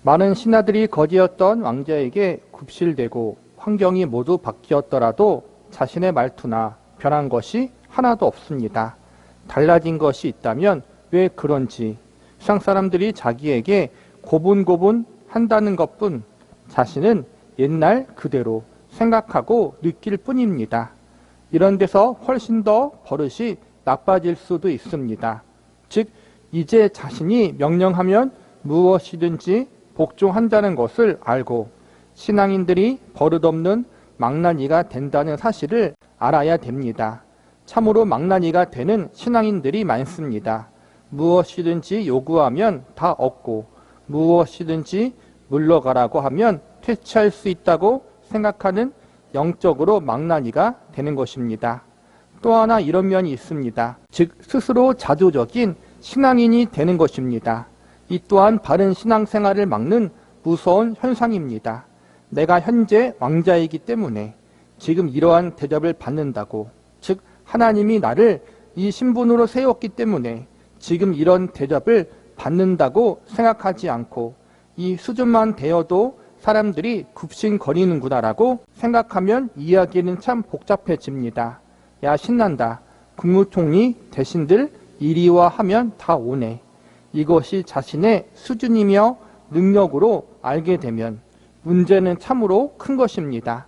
많은 신하들이 거지였던 왕자에게 굽실대고 환경이 모두 바뀌었더라도 자신의 말투나 변한 것이 하나도 없습니다. 달라진 것이 있다면 왜 그런지 세상 사람들이 자기에게 고분고분 한다는 것뿐 자신은 옛날 그대로 생각하고 느낄 뿐입니다. 이런 데서 훨씬 더 버릇이 나빠질 수도 있습니다. 즉 이제 자신이 명령하면 무엇이든지 복종한다는 것을 알고 신앙인들이 버릇없는 망나니가 된다는 사실을 알아야 됩니다. 참으로 망나니가 되는 신앙인들이 많습니다. 무엇이든지 요구하면 다 얻고 무엇이든지 물러가라고 하면 퇴치할 수 있다고 생각하는 영적으로 망나니가 되는 것입니다. 또 하나 이런 면이 있습니다. 즉 스스로 자조적인 신앙인이 되는 것입니다. 이 또한 바른 신앙생활을 막는 무서운 현상입니다. 내가 현재 왕자이기 때문에 지금 이러한 대접을 받는다고, 즉 하나님이 나를 이 신분으로 세웠기 때문에 지금 이런 대접을 받는다고 생각하지 않고 이 수준만 되어도 사람들이 굽신거리는구나라고 생각하면 이야기는 참 복잡해집니다. 야 신난다. 국무총리 대신들 이리와 하면 다 오네. 이것이 자신의 수준이며 능력으로 알게 되면 문제는 참으로 큰 것입니다.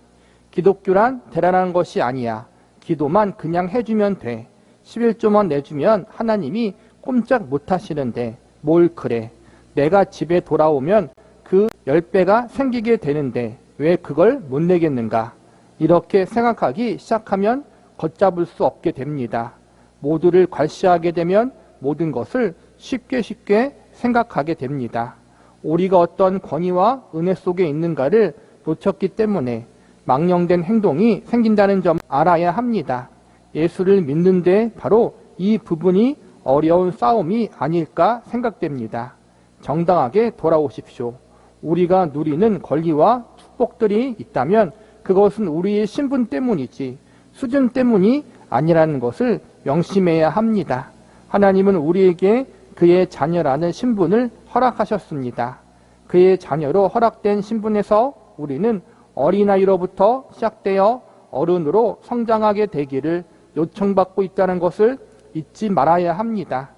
기독교란 대단한 것이 아니야. 기도만 그냥 해주면 돼. 11조만 내주면 하나님이 꼼짝 못하시는데 뭘 그래. 내가 집에 돌아오면 그 10배가 생기게 되는데 왜 그걸 못 내겠는가. 이렇게 생각하기 시작하면 걷잡을 수 없게 됩니다. 모두를 괄시하게 되면 모든 것을 쉽게 생각하게 됩니다. 우리가 어떤 권위와 은혜 속에 있는가를 놓쳤기 때문에 망령된 행동이 생긴다는 점 알아야 합니다. 예수를 믿는데 바로 이 부분이 어려운 싸움이 아닐까 생각됩니다. 정당하게 돌아오십시오. 우리가 누리는 권리와 축복들이 있다면 그것은 우리의 신분 때문이지 수준 때문이 아니라는 것을 명심해야 합니다. 하나님은 우리에게 그의 자녀라는 신분을 허락하셨습니다. 그의 자녀로 허락된 신분에서 우리는 어린아이로부터 시작되어 어른으로 성장하게 되기를 요청받고 있다는 것을 잊지 말아야 합니다.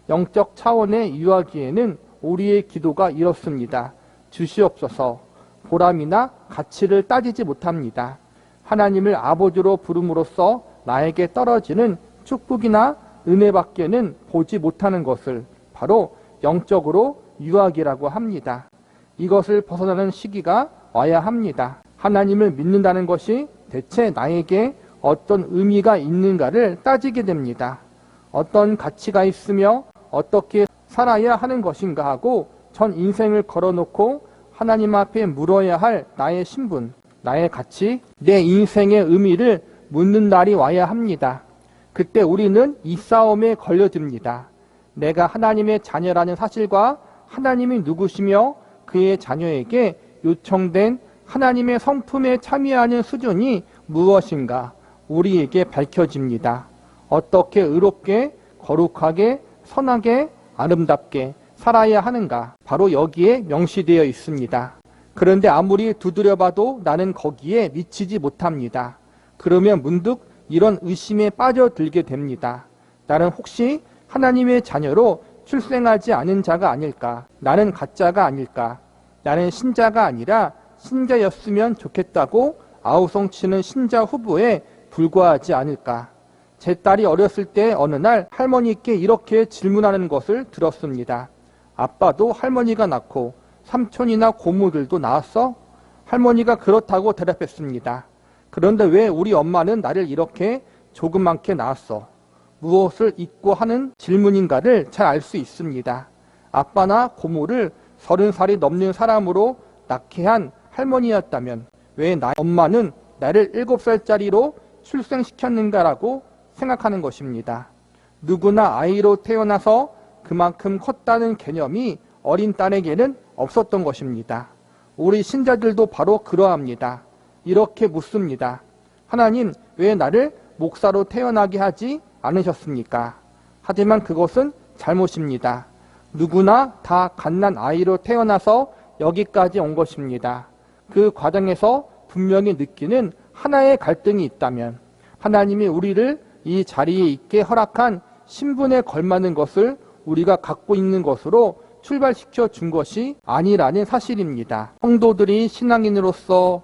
영적 차원의 유아기에는 우리의 기도가 이렇습니다. 주시옵소서. 보람이나 가치를 따지지 못합니다. 하나님을 아버지로 부름으로써 나에게 떨어지는 축복이나 은혜밖에는 보지 못하는 것을 바로 영적으로 유아기라고 합니다. 이것을 벗어나는 시기가 와야 합니다. 하나님을 믿는다는 것이 대체 나에게 어떤 의미가 있는가를 따지게 됩니다. 어떤 가치가 있으며 어떻게 살아야 하는 것인가 하고 전 인생을 걸어놓고 하나님 앞에 물어야 할 나의 신분, 나의 가치, 내 인생의 의미를 묻는 날이 와야 합니다. 그때 우리는 이 싸움에 걸려듭니다. 내가 하나님의 자녀라는 사실과 하나님이 누구시며 그의 자녀에게 요청된 하나님의 성품에 참여하는 수준이 무엇인가 우리에게 밝혀집니다. 어떻게 의롭게, 거룩하게, 선하게, 아름답게 살아야 하는가 바로 여기에 명시되어 있습니다. 그런데 아무리 두드려봐도 나는 거기에 미치지 못합니다. 그러면 문득 이런 의심에 빠져들게 됩니다. 나는 혹시 하나님의 자녀로 출생하지 않은 자가 아닐까? 나는 가짜가 아닐까? 나는 신자가 아니라 신자였으면 좋겠다고 아우성치는 신자 후보에 불과하지 않을까? 제 딸이 어렸을 때 어느 날 할머니께 이렇게 질문하는 것을 들었습니다. 아빠도 할머니가 낳고 삼촌이나 고모들도 낳았어? 할머니가 그렇다고 대답했습니다. 그런데 왜 우리 엄마는 나를 이렇게 조그맣게 낳았어? 무엇을 잊고 하는 질문인가를 잘 알 수 있습니다. 아빠나 고모를 30살이 넘는 사람으로 낳게 한 할머니였다면 왜 엄마는 나를 7살짜리로 출생시켰는가라고 생각하는 것입니다. 누구나 아이로 태어나서 그만큼 컸다는 개념이 어린 딸에게는 없었던 것입니다. 우리 신자들도 바로 그러합니다. 이렇게 묻습니다. 하나님, 왜 나를 목사로 태어나게 하지 않으셨습니까? 하지만 그것은 잘못입니다. 누구나 다 갓난 아이로 태어나서 여기까지 온 것입니다. 그 과정에서 분명히 느끼는 하나의 갈등이 있다면 하나님이 우리를 이 자리에 있게 허락한 신분에 걸맞는 것을 우리가 갖고 있는 것으로 출발시켜 준 것이 아니라는 사실입니다. 성도들이 신앙인으로서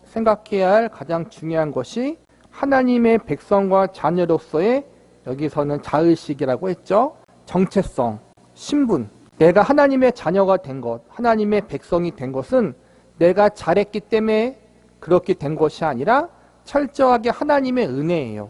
생각해야 할 가장 중요한 것이 하나님의 백성과 자녀로서의, 여기서는 자의식이라고 했죠. 정체성, 신분. 내가 하나님의 자녀가 된 것, 하나님의 백성이 된 것은 내가 잘했기 때문에 그렇게 된 것이 아니라 철저하게 하나님의 은혜예요.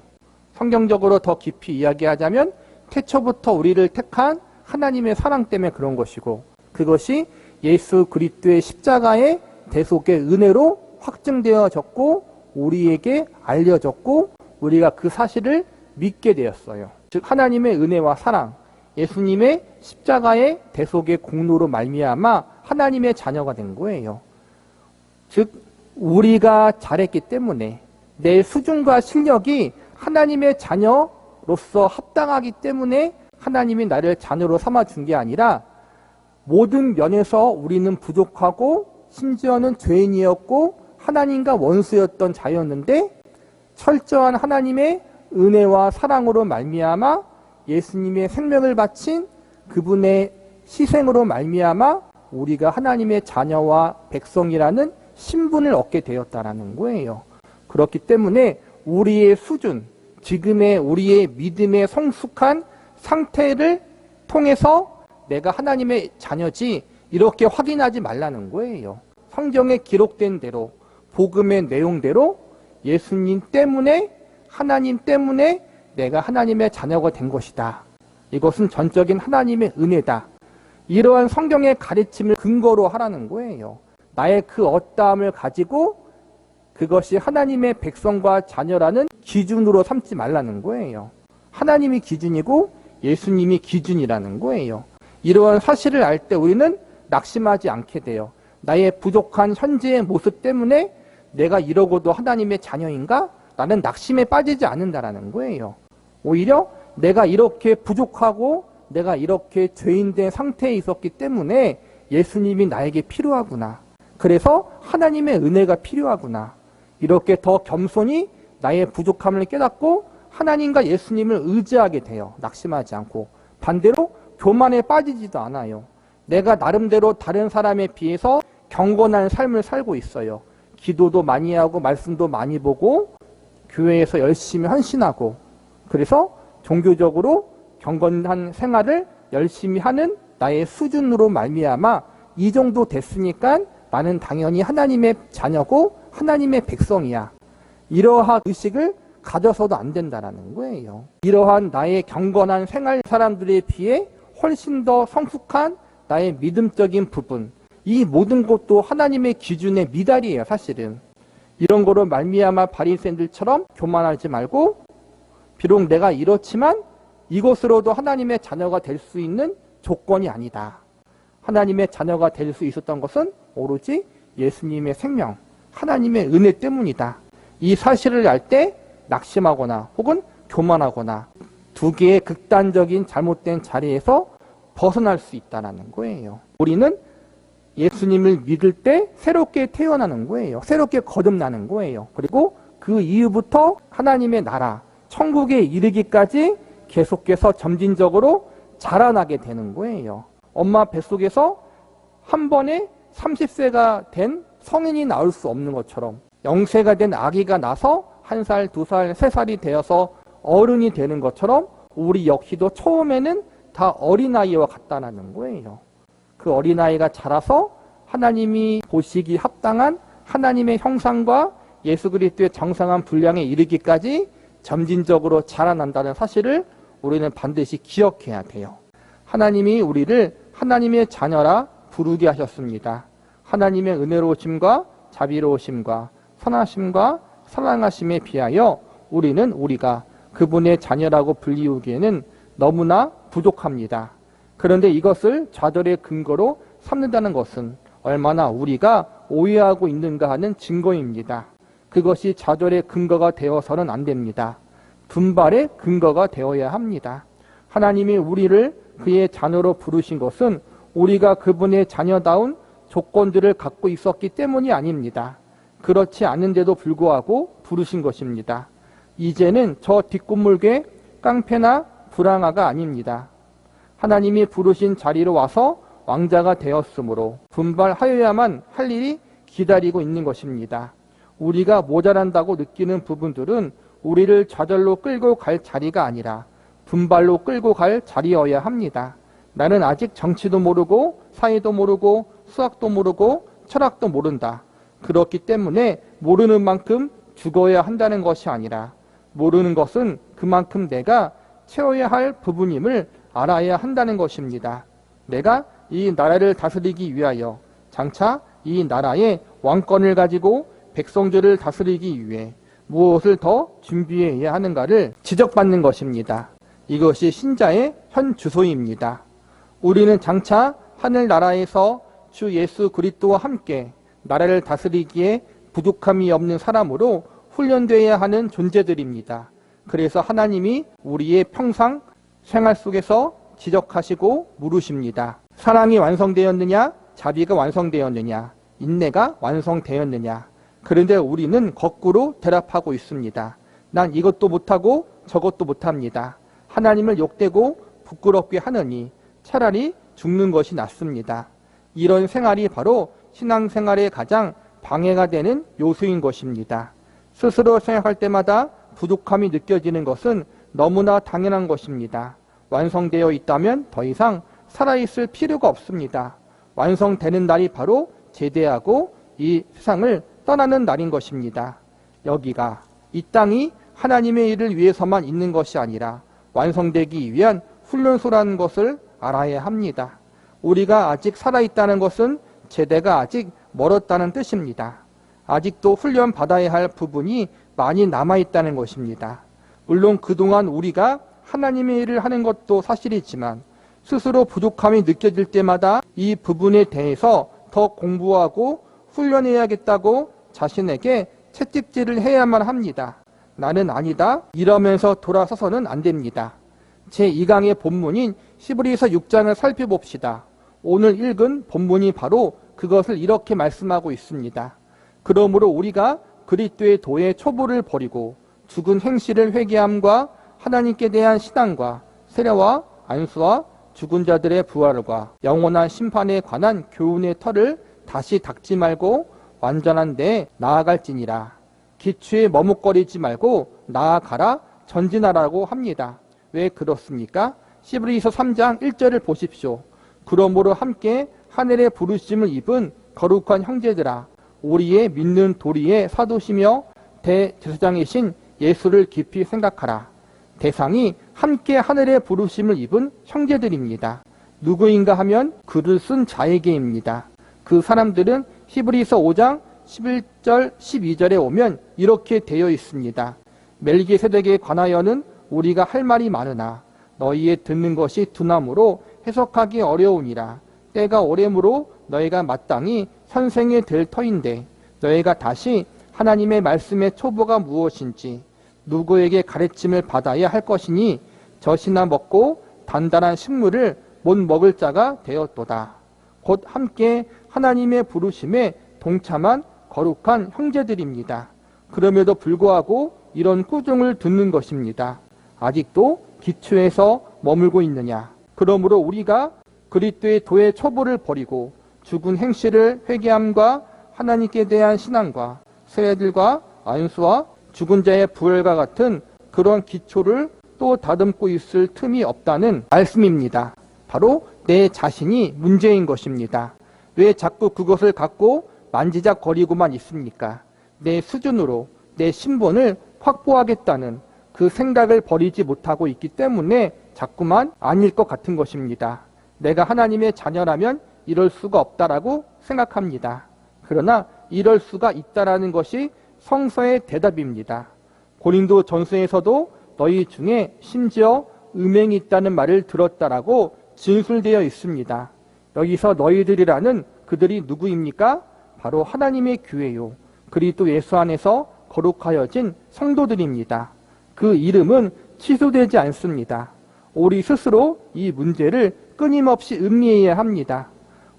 성경적으로 더 깊이 이야기하자면 태초부터 우리를 택한 하나님의 사랑 때문에 그런 것이고, 그것이 예수 그리스도의 십자가의 대속의 은혜로 확증되어졌고 우리에게 알려졌고 우리가 그 사실을 믿게 되었어요. 즉 하나님의 은혜와 사랑, 예수님의 십자가의 대속의 공로로 말미암아 하나님의 자녀가 된 거예요. 즉 우리가 잘했기 때문에, 내 수준과 실력이 하나님의 자녀로서 합당하기 때문에 하나님이 나를 자녀로 삼아준 게 아니라 모든 면에서 우리는 부족하고 심지어는 죄인이었고 하나님과 원수였던 자였는데 철저한 하나님의 은혜와 사랑으로 말미암아 예수님의 생명을 바친 그분의 희생으로 말미암아 우리가 하나님의 자녀와 백성이라는 신분을 얻게 되었다라는 거예요. 그렇기 때문에 우리의 수준, 지금의 우리의 믿음의 성숙한 상태를 통해서 내가 하나님의 자녀지 이렇게 확인하지 말라는 거예요. 성경에 기록된 대로, 복음의 내용대로 예수님 때문에, 하나님 때문에 내가 하나님의 자녀가 된 것이다. 이것은 전적인 하나님의 은혜다. 이러한 성경의 가르침을 근거로 하라는 거예요. 나의 그 어떠함을 가지고 그것이 하나님의 백성과 자녀라는 기준으로 삼지 말라는 거예요. 하나님이 기준이고 예수님이 기준이라는 거예요. 이러한 사실을 알 때 우리는 낙심하지 않게 돼요. 나의 부족한 현재의 모습 때문에 내가 이러고도 하나님의 자녀인가? 나는 낙심에 빠지지 않는다라는 거예요. 오히려 내가 이렇게 부족하고 내가 이렇게 죄인된 상태에 있었기 때문에 예수님이 나에게 필요하구나. 그래서 하나님의 은혜가 필요하구나. 이렇게 더 겸손히 나의 부족함을 깨닫고 하나님과 예수님을 의지하게 돼요. 낙심하지 않고. 반대로 교만에 빠지지도 않아요. 내가 나름대로 다른 사람에 비해서 경건한 삶을 살고 있어요. 기도도 많이 하고 말씀도 많이 보고 교회에서 열심히 헌신하고, 그래서 종교적으로 경건한 생활을 열심히 하는 나의 수준으로 말미암아 이 정도 됐으니까 나는 당연히 하나님의 자녀고 하나님의 백성이야. 이러한 의식을 가져서도 안 된다라는 거예요. 이러한 나의 경건한 생활 사람들에 비해 훨씬 더 성숙한 나의 믿음적인 부분, 이 모든 것도 하나님의 기준의 미달이에요. 사실은 이런 거로 말미암아 바리새인들처럼 교만하지 말고, 비록 내가 이렇지만 이것으로도 하나님의 자녀가 될 수 있는 조건이 아니다. 하나님의 자녀가 될 수 있었던 것은 오로지 예수님의 생명, 하나님의 은혜 때문이다. 이 사실을 알 때 낙심하거나 혹은 교만하거나 두 개의 극단적인 잘못된 자리에서 벗어날 수 있다는 거예요. 우리는 예수님을 믿을 때 새롭게 태어나는 거예요. 새롭게 거듭나는 거예요. 그리고 그 이후부터 하나님의 나라, 천국에 이르기까지 계속해서 점진적으로 자라나게 되는 거예요. 엄마 뱃속에서 한 번에 30세가 된 성인이 나올 수 없는 것처럼, 0세가 된 아기가 나서 1살, 2살, 3살이 되어서 어른이 되는 것처럼 우리 역시도 처음에는 다 어린아이와 같다는 거예요. 그 어린아이가 자라서 하나님이 보시기 합당한 하나님의 형상과 예수 그리스도의 정상한 분량에 이르기까지 점진적으로 자라난다는 사실을 우리는 반드시 기억해야 돼요. 하나님이 우리를 하나님의 자녀라 부르게 하셨습니다. 하나님의 은혜로우심과 자비로우심과 선하심과 사랑하심에 비하여 우리가 그분의 자녀라고 불리우기에는 너무나 부족합니다. 그런데 이것을 좌절의 근거로 삼는다는 것은 얼마나 우리가 오해하고 있는가 하는 증거입니다. 그것이 좌절의 근거가 되어서는 안 됩니다. 분발의 근거가 되어야 합니다. 하나님이 우리를 그의 자녀로 부르신 것은 우리가 그분의 자녀다운 조건들을 갖고 있었기 때문이 아닙니다. 그렇지 않은데도 불구하고 부르신 것입니다. 이제는 저 뒷골목의 깡패나 불황아가 아닙니다. 하나님이 부르신 자리로 와서 왕자가 되었으므로 분발하여야만 할 일이 기다리고 있는 것입니다. 우리가 모자란다고 느끼는 부분들은 우리를 좌절로 끌고 갈 자리가 아니라 분발로 끌고 갈 자리여야 합니다. 나는 아직 정치도 모르고 사회도 모르고 수학도 모르고 철학도 모른다. 그렇기 때문에 모르는 만큼 죽어야 한다는 것이 아니라 모르는 것은 그만큼 내가 채워야 할 부분임을 알아야 한다는 것입니다. 내가 이 나라를 다스리기 위하여 장차 이 나라의 왕권을 가지고 백성들을 다스리기 위해 무엇을 더 준비해야 하는가를 지적받는 것입니다. 이것이 신자의 현 주소입니다. 우리는 장차 하늘나라에서 주 예수 그리스도와 함께 나라를 다스리기에 부족함이 없는 사람으로 훈련되어야 하는 존재들입니다. 그래서 하나님이 우리의 평상 생활 속에서 지적하시고 물으십니다. 사랑이 완성되었느냐? 자비가 완성되었느냐? 인내가 완성되었느냐? 그런데 우리는 거꾸로 대답하고 있습니다. 난 이것도 못하고 저것도 못합니다. 하나님을 욕되고 부끄럽게 하느니 차라리 죽는 것이 낫습니다. 이런 생활이 바로 신앙생활에 가장 방해가 되는 요소인 것입니다. 스스로 생각할 때마다 부족함이 느껴지는 것은 너무나 당연한 것입니다. 완성되어 있다면 더 이상 살아있을 필요가 없습니다. 완성되는 날이 바로 제대하고 이 세상을 떠나는 날인 것입니다. 여기가 이 땅이 하나님의 일을 위해서만 있는 것이 아니라 완성되기 위한 훈련소라는 것을 알아야 합니다. 우리가 아직 살아있다는 것은 제대가 아직 멀었다는 뜻입니다. 아직도 훈련받아야 할 부분이 많이 남아있다는 것입니다. 물론 그동안 우리가 하나님의 일을 하는 것도 사실이지만 스스로 부족함이 느껴질 때마다 이 부분에 대해서 더 공부하고 훈련해야겠다고 자신에게 채찍질을 해야만 합니다. 나는 아니다 이러면서 돌아서서는 안 됩니다. 제2강의 본문인 히브리서 6장을 살펴봅시다. 오늘 읽은 본문이 바로 그것을 이렇게 말씀하고 있습니다. 그러므로 우리가 그리스도의 도의 초보를 버리고 죽은 행실을 회개함과 하나님께 대한 신앙과 세례와 안수와 죽은 자들의 부활과 영원한 심판에 관한 교훈의 털을 다시 닦지 말고 완전한 데에 나아갈지니라. 기초에 머뭇거리지 말고 나아가라 전진하라고 합니다. 왜 그렇습니까? 히브리서 3장 1절을 보십시오. 그러므로 함께 하늘의 부르심을 입은 거룩한 형제들아, 우리의 믿는 도리의 사도시며 대제사장이신 예수를 깊이 생각하라. 대상이 함께 하늘의 부르심을 입은 형제들입니다. 누구인가 하면 글을 쓴 자에게입니다. 그 사람들은 히브리서 5장 11절 12절에 오면 이렇게 되어 있습니다. 멜기세덱에 관하여는 우리가 할 말이 많으나 너희의 듣는 것이 두나무로 해석하기 어려우니라. 때가 오래므로 너희가 마땅히 선생이 될 터인데 너희가 다시 하나님의 말씀의 초보가 무엇인지 누구에게 가르침을 받아야 할 것이니 젖이나 먹고 단단한 식물을 못 먹을 자가 되었도다. 곧 함께 하나님의 부르심에 동참한 거룩한 형제들입니다. 그럼에도 불구하고 이런 꾸중을 듣는 것입니다. 아직도 기초에서 머물고 있느냐? 그러므로 우리가 그리스도의 도의 초보를 버리고 죽은 행실을 회개함과 하나님께 대한 신앙과 세례들과 안수와 죽은 자의 부활과 같은 그런 기초를 또 다듬고 있을 틈이 없다는 말씀입니다. 바로 내 자신이 문제인 것입니다. 왜 자꾸 그것을 갖고 만지작거리고만 있습니까? 내 수준으로 내 신분을 확보하겠다는 그 생각을 버리지 못하고 있기 때문에 자꾸만 아닐 것 같은 것입니다. 내가 하나님의 자녀라면 이럴 수가 없다라고 생각합니다. 그러나 이럴 수가 있다라는 것이 성서의 대답입니다. 고린도 전서에서도 너희 중에 심지어 음행이 있다는 말을 들었다라고 진술되어 있습니다. 여기서 너희들이라는 그들이 누구입니까? 바로 하나님의 교회요. 그리스도 예수 안에서 거룩하여진 성도들입니다. 그 이름은 취소되지 않습니다. 우리 스스로 이 문제를 끊임없이 음미해야 합니다.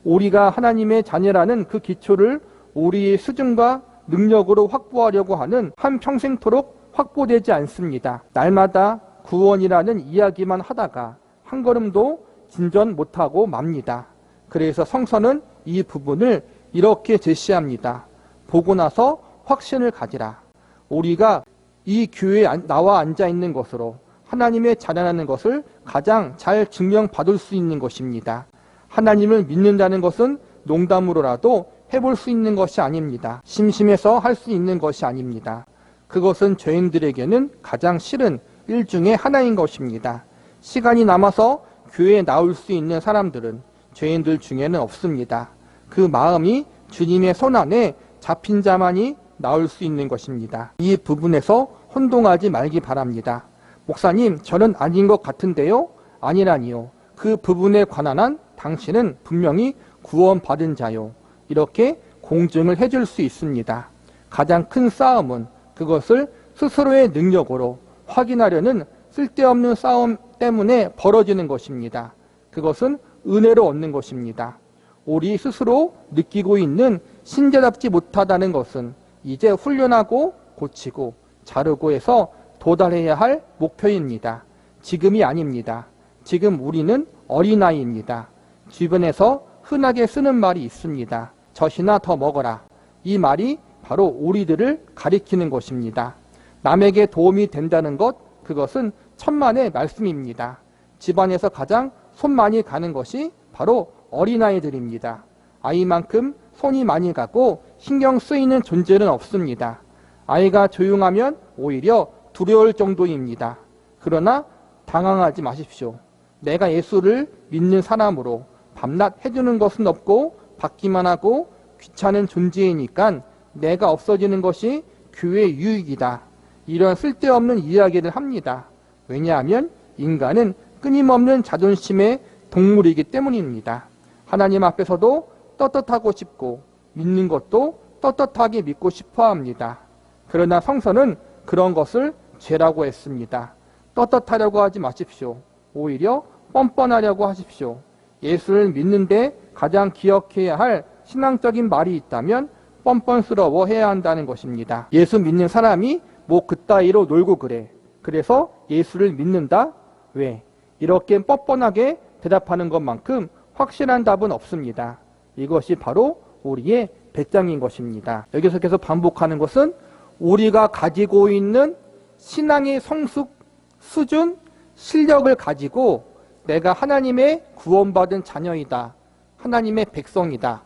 우리가 하나님의 자녀라는 그 기초를 우리의 수준과 능력으로 확보하려고 하는 한평생토록 확보되지 않습니다. 날마다 구원이라는 이야기만 하다가 한 걸음도 진전 못하고 맙니다. 그래서 성서는 이 부분을 이렇게 제시합니다. 보고 나서 확신을 가지라. 우리가 이 교회에 나와 앉아 있는 것으로 하나님의 자녀라는 것을 가장 잘 증명받을 수 있는 것입니다. 하나님을 믿는다는 것은 농담으로라도 해볼 수 있는 것이 아닙니다. 심심해서 할 수 있는 것이 아닙니다. 그것은 죄인들에게는 가장 싫은 일 중에 하나인 것입니다. 시간이 남아서 교회에 나올 수 있는 사람들은 죄인들 중에는 없습니다. 그 마음이 주님의 손안에 잡힌 자만이 나올 수 있는 것입니다. 이 부분에서 혼동하지 말기 바랍니다. 목사님, 저는 아닌 것 같은데요? 아니라니요. 그 부분에 관한 한 당신은 분명히 구원받은 자요. 이렇게 공증을 해줄 수 있습니다. 가장 큰 싸움은 그것을 스스로의 능력으로 확인하려는 쓸데없는 싸움 때문에 벌어지는 것입니다. 그것은 은혜로 얻는 것입니다. 우리 스스로 느끼고 있는 신자답지 못하다는 것은 이제 훈련하고 고치고 자르고 해서 도달해야 할 목표입니다. 지금이 아닙니다. 지금 우리는 어린아이입니다. 주변에서 흔하게 쓰는 말이 있습니다. 젖이나 더 먹어라. 이 말이 바로 우리들을 가리키는 것입니다. 남에게 도움이 된다는 것, 그것은 천만의 말씀입니다. 집안에서 가장 손 많이 가는 것이 바로 어린아이들입니다. 아이만큼 손이 많이 가고 신경 쓰이는 존재는 없습니다. 아이가 조용하면 오히려 두려울 정도입니다. 그러나 당황하지 마십시오. 내가 예수를 믿는 사람으로 밤낮 해주는 것은 없고 받기만 하고 귀찮은 존재이니까 내가 없어지는 것이 교회 유익이다. 이런 쓸데없는 이야기를 합니다. 왜냐하면 인간은 끊임없는 자존심의 동물이기 때문입니다. 하나님 앞에서도 떳떳하고 싶고 믿는 것도 떳떳하게 믿고 싶어 합니다. 그러나 성서는 그런 것을 죄라고 했습니다. 떳떳하려고 하지 마십시오. 오히려 뻔뻔하려고 하십시오. 예수를 믿는데 가장 기억해야 할 신앙적인 말이 있다면 뻔뻔스러워 해야 한다는 것입니다. 예수 믿는 사람이 뭐 그따위로 놀고 그래. 그래서 예수를 믿는다? 왜? 이렇게 뻔뻔하게 대답하는 것만큼 확실한 답은 없습니다. 이것이 바로 우리의 배짱인 것입니다. 여기서 계속 반복하는 것은 우리가 가지고 있는 신앙의 성숙, 수준, 실력을 가지고 내가 하나님의 구원받은 자녀이다. 하나님의 백성이다.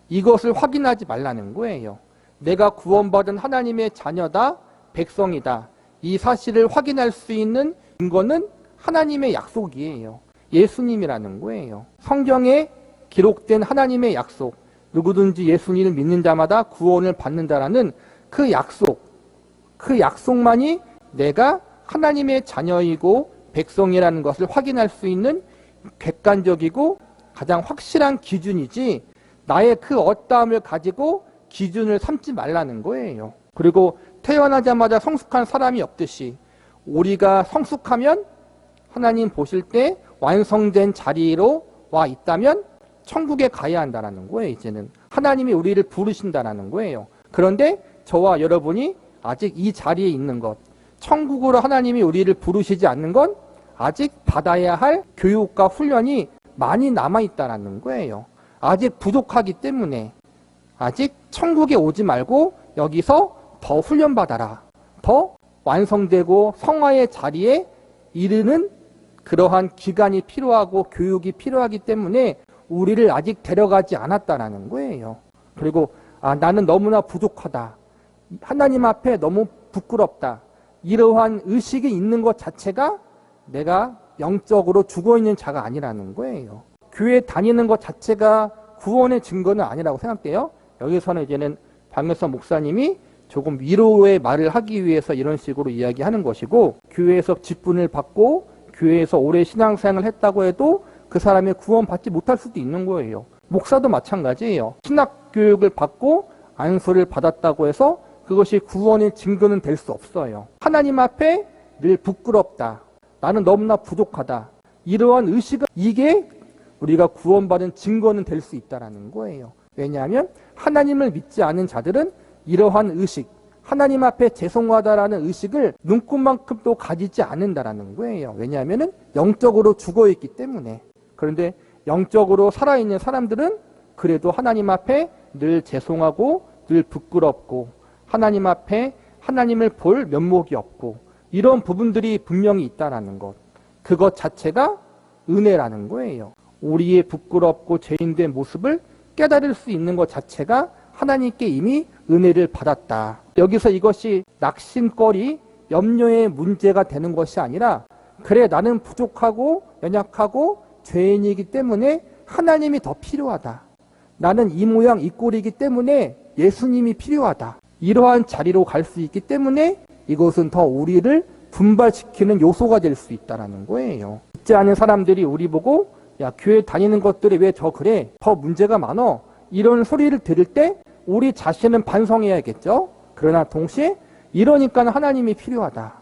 이것을 확인하지 말라는 거예요. 내가 구원받은 하나님의 자녀다, 백성이다. 이 사실을 확인할 수 있는 근거는 하나님의 약속이에요. 예수님이라는 거예요. 성경에 기록된 하나님의 약속, 누구든지 예수님을 믿는 자마다 구원을 받는다라는 그 약속만이 내가 하나님의 자녀이고 백성이라는 것을 확인할 수 있는 객관적이고 가장 확실한 기준이지, 나의 그 어떠함을 가지고 기준을 삼지 말라는 거예요. 그리고 태어나자마자 성숙한 사람이 없듯이 우리가 성숙하면 하나님 보실 때 완성된 자리로 와 있다면 천국에 가야 한다는 거예요. 이제는 하나님이 우리를 부르신다는 거예요. 그런데 저와 여러분이 아직 이 자리에 있는 것, 천국으로 하나님이 우리를 부르시지 않는 건 아직 받아야 할 교육과 훈련이 많이 남아있다는 거예요. 아직 부족하기 때문에 아직 천국에 오지 말고 여기서 더 훈련받아라. 더 완성되고 성화의 자리에 이르는 그러한 기간이 필요하고 교육이 필요하기 때문에 우리를 아직 데려가지 않았다는 거예요. 그리고 나는 너무나 부족하다. 하나님 앞에 너무 부끄럽다. 이러한 의식이 있는 것 자체가 내가 영적으로 죽어있는 자가 아니라는 거예요. 교회 다니는 것 자체가 구원의 증거는 아니라고 생각돼요. 여기서는 이제는 박명선 목사님이 조금 위로의 말을 하기 위해서 이런 식으로 이야기하는 것이고, 교회에서 직분을 받고 교회에서 오래 신앙생활을 했다고 해도 그 사람이 구원받지 못할 수도 있는 거예요. 목사도 마찬가지예요. 신학교육을 받고 안수를 받았다고 해서 그것이 구원의 증거는 될 수 없어요. 하나님 앞에 늘 부끄럽다. 나는 너무나 부족하다. 이러한 의식은 이게 우리가 구원받은 증거는 될 수 있다는 거예요. 왜냐하면 하나님을 믿지 않은 자들은 이러한 의식, 하나님 앞에 죄송하다라는 의식을 눈꽃만큼도 가지지 않는다라는 거예요. 왜냐하면 영적으로 죽어있기 때문에. 그런데 영적으로 살아있는 사람들은 그래도 하나님 앞에 늘 죄송하고 늘 부끄럽고 하나님 앞에 하나님을 볼 면목이 없고 이런 부분들이 분명히 있다는 것. 그것 자체가 은혜라는 거예요. 우리의 부끄럽고 죄인된 모습을 깨달을 수 있는 것 자체가 하나님께 이미 은혜를 받았다. 여기서 이것이 낙심거리, 염려의 문제가 되는 것이 아니라 그래 나는 부족하고 연약하고 죄인이기 때문에 하나님이 더 필요하다. 나는 이 모양 이 꼴이기 때문에 예수님이 필요하다. 이러한 자리로 갈 수 있기 때문에 이것은 더 우리를 분발시키는 요소가 될 수 있다는 거예요. 믿지 않은 사람들이 우리 보고 야 교회 다니는 것들이 왜 저 그래? 더 문제가 많어. 이런 소리를 들을 때 우리 자신은 반성해야겠죠. 그러나 동시에 이러니까 하나님이 필요하다.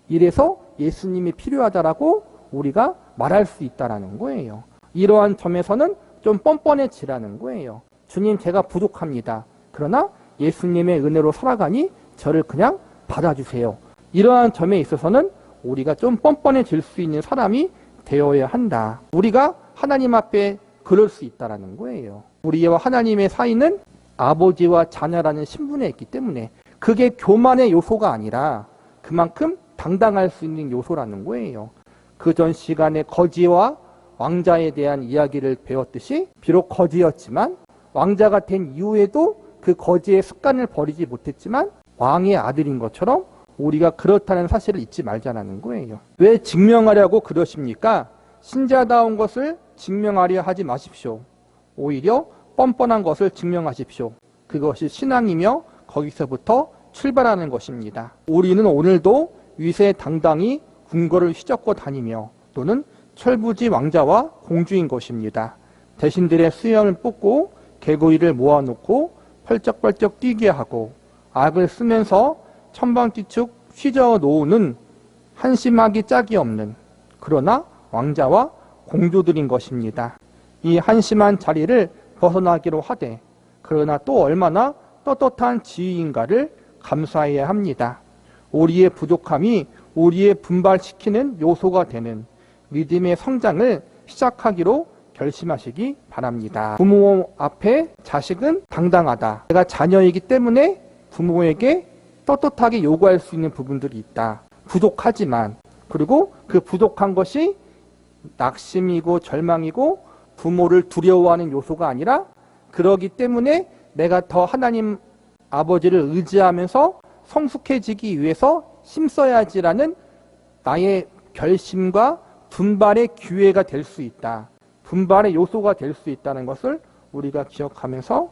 이래서 예수님이 필요하다라고 우리가 말할 수 있다는 거예요. 이러한 점에서는 좀 뻔뻔해지라는 거예요. 주님 제가 부족합니다. 그러나 예수님의 은혜로 살아가니 저를 그냥 받아주세요. 이러한 점에 있어서는 우리가 좀 뻔뻔해질 수 있는 사람이 되어야 한다. 우리가 하나님 앞에 그럴 수 있다는 거예요. 우리와 하나님의 사이는 아버지와 자녀라는 신분에 있기 때문에 그게 교만의 요소가 아니라 그만큼 당당할 수 있는 요소라는 거예요. 그 전 시간에 거지와 왕자에 대한 이야기를 배웠듯이 비록 거지였지만 왕자가 된 이후에도 그 거지의 습관을 버리지 못했지만 왕의 아들인 것처럼 우리가 그렇다는 사실을 잊지 말자는 거예요. 왜 증명하려고 그러십니까? 신자다운 것을 증명하려 하지 마십시오. 오히려 뻔뻔한 것을 증명하십시오. 그것이 신앙이며 거기서부터 출발하는 것입니다. 우리는 오늘도 위세당당히 궁궐을 휘젓고 다니며 또는 철부지 왕자와 공주인 것입니다. 대신들의 수염을 뽑고 개구리를 모아놓고 펄쩍펄쩍 뛰게 하고 악을 쓰면서 천방지축 휘저어 놓는 한심하기 짝이 없는 그러나 왕자와 공주들인 것입니다. 이 한심한 자리를 벗어나기로 하되 그러나 또 얼마나 떳떳한 지위인가를 감수해야 합니다. 우리의 부족함이 우리의 분발시키는 요소가 되는 믿음의 성장을 시작하기로 결심하시기 바랍니다. 부모 앞에 자식은 당당하다. 내가 자녀이기 때문에 부모에게 떳떳하게 요구할 수 있는 부분들이 있다. 부족하지만 그리고 그 부족한 것이 낙심이고 절망이고 부모를 두려워하는 요소가 아니라 그러기 때문에 내가 더 하나님 아버지를 의지하면서 성숙해지기 위해서 힘써야지라는 나의 결심과 분발의 기회가 될 수 있다. 분발의 요소가 될 수 있다는 것을 우리가 기억하면서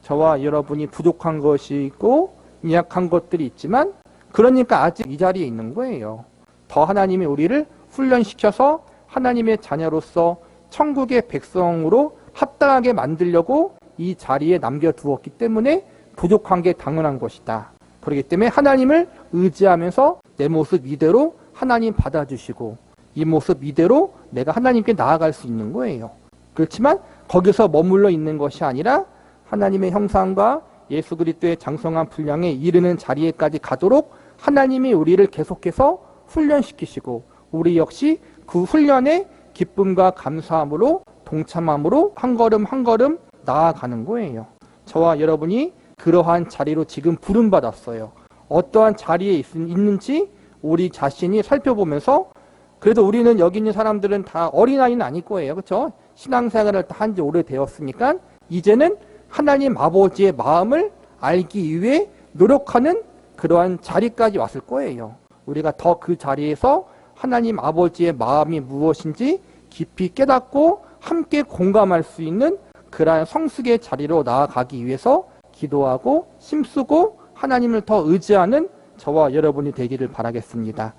저와 여러분이 부족한 것이 있고 미약한 것들이 있지만 그러니까 아직 이 자리에 있는 거예요. 더 하나님이 우리를 훈련시켜서 하나님의 자녀로서 천국의 백성으로 합당하게 만들려고 이 자리에 남겨두었기 때문에 부족한 게 당연한 것이다. 그렇기 때문에 하나님을 의지하면서 내 모습 이대로 하나님 받아주시고 이 모습 이대로 내가 하나님께 나아갈 수 있는 거예요. 그렇지만 거기서 머물러 있는 것이 아니라 하나님의 형상과 예수 그리스도의 장성한 분량에 이르는 자리에까지 가도록 하나님이 우리를 계속해서 훈련시키시고 우리 역시 그 훈련에 기쁨과 감사함으로 동참함으로 한 걸음 한 걸음 나아가는 거예요. 저와 여러분이 그러한 자리로 지금 부름받았어요. 어떠한 자리에 있는지 우리 자신이 살펴보면서 그래도 우리는 여기 있는 사람들은 다 어린아이는 아닐 거예요. 그렇죠? 신앙생활을 다 한 지 오래되었으니까 이제는 하나님 아버지의 마음을 알기 위해 노력하는 그러한 자리까지 왔을 거예요. 우리가 더 그 자리에서 하나님 아버지의 마음이 무엇인지 깊이 깨닫고 함께 공감할 수 있는 그러한 성숙의 자리로 나아가기 위해서 기도하고 힘쓰고 하나님을 더 의지하는 저와 여러분이 되기를 바라겠습니다.